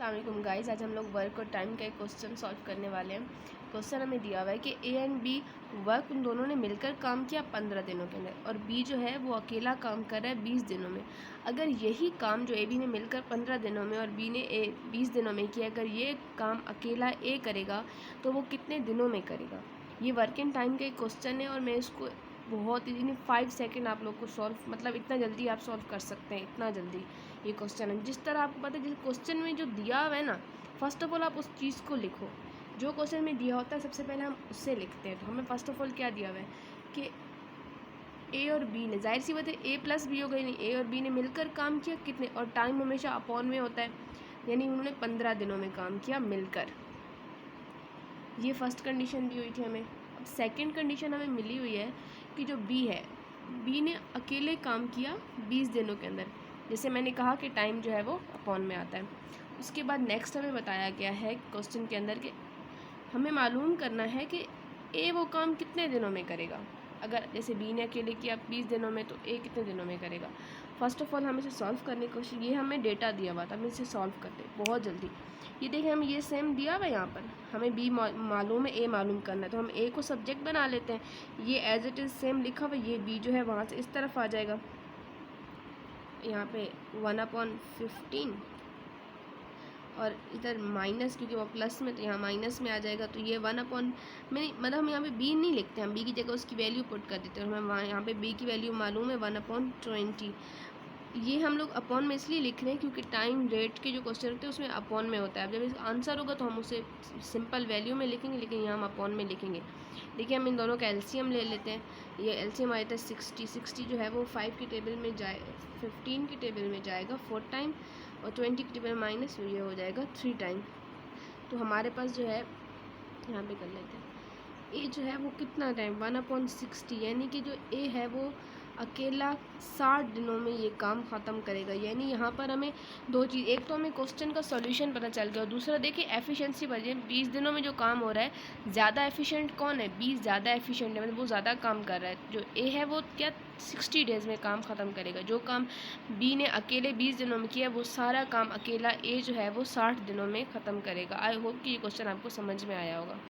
अस्सलाम वालेकुम गाइस। आज हम लोग वर्क और टाइम का एक क्वेश्चन सॉल्व करने वाले हैं। क्वेश्चन हमें दिया हुआ है कि ए एंड बी वर्क उन दोनों ने मिलकर काम किया 15 दिनों के अंदर, और बी जो है वो अकेला काम कर रहा है 20 दिनों में। अगर यही काम जो ए बी ने मिलकर 15 दिनों में और बी ने 20 दिनों में किया, अगर ये काम अकेला ए करेगा तो वो कितने दिनों में करेगा। ये वर्क एंड टाइम का एक क्वेश्चन है और मैं इसको बहुत ही 5 सेकेंड आप लोग को सॉल्व, मतलब इतना जल्दी आप सॉल्व कर सकते हैं, इतना जल्दी ये क्वेश्चन है। जिस तरह आपको पता है, जिस क्वेश्चन में जो दिया हुआ है ना, फर्स्ट ऑफ ऑल आप उस चीज़ को लिखो। जो क्वेश्चन में दिया होता है सबसे पहले हम उससे लिखते हैं। तो हमें फर्स्ट ऑफ ऑल क्या दिया हुआ है कि ए और बी ने, जाहिर सी बात है ए प्लस बी हो गई, नहीं, ए और बी ने मिलकर काम किया कितने, और टाइम हमेशा अपॉन में होता है, यानी उन्होंने 15 दिनों में काम किया मिलकर। ये फर्स्ट कंडीशन दी हुई थी हमें। अब सेकंड कंडीशन हमें मिली हुई है कि जो बी है, बी ने अकेले काम किया 20 दिनों के अंदर। जैसे मैंने कहा कि टाइम जो है वो अपॉन में आता है। उसके बाद नेक्स्ट हमें बताया गया है क्वेश्चन के अंदर कि हमें मालूम करना है कि ए वो काम कितने दिनों में करेगा। अगर जैसे बी ने अकेले किया 20 दिनों में, तो ए कितने दिनों में करेगा। फर्स्ट ऑफ ऑल हम इसे सॉल्व करने की कोशिश, ये हमें डेटा दिया हुआ था, हम इसे सॉल्व करते हैं बहुत जल्दी। ये देखें, हम ये सेम दिया हुआ है यहाँ पर, हमें बी मालूम है, ए मालूम करना है, तो हम ए को सब्जेक्ट बना लेते हैं। ये एज इट इज़ सेम लिखा हुआ, ये बी जो है वहाँ से इस तरफ आ जाएगा, यहाँ पे 1/15, और इधर माइनस, क्योंकि वो प्लस में तो यहाँ माइनस में आ जाएगा, तो ये 1/, में मतलब हम यहाँ पे बी नहीं लिखते, हम बी की जगह उसकी वैल्यू पुट कर देते हैं। हमें वहाँ यहाँ पे बी की वैल्यू मालूम है 1/20। ये हम लोग अपॉन में इसलिए लिख रहे हैं क्योंकि टाइम रेट के जो क्वेश्चन होते हैं उसमें अपॉन में होता है। अब जब इसका आंसर होगा तो हम उसे सिंपल वैल्यू में लिखेंगे, लेकिन यहाँ हम अपॉन में लिखेंगे। देखिए, हम इन दोनों का एलसीएम ले लेते हैं। ये एलसीएम आया था 60 जो है वो 5 की टेबल में जाए, 15 की टेबल में जाएगा 4 टाइम, और 20 की टेबल माइनस, ये हो जाएगा 3 टाइम। तो हमारे पास जो है, यहाँ पे कर लेते हैं, ए जो है वो कितना टाइम 1/60, यानी कि जो ए है वो अकेला 60 दिनों में ये काम ख़त्म करेगा। यानी यहाँ पर हमें दो चीज़, एक तो हमें क्वेश्चन का सॉल्यूशन पता चल गया, और दूसरा देखिए एफिशिएंसी बढ़ी। 20 दिनों में जो काम हो रहा है, ज़्यादा एफिशिएंट कौन है, बी ज़्यादा एफिशिएंट है, मतलब वो ज़्यादा काम कर रहा है। जो ए है वो क्या 60 डेज़ में काम ख़त्म करेगा। जो काम बी ने अकेले 20 दिनों में किया, वो सारा काम अकेला ए जो है वो 60 दिनों में ख़त्म करेगा। आई होप कि ये क्वेश्चन आपको समझ में आया होगा।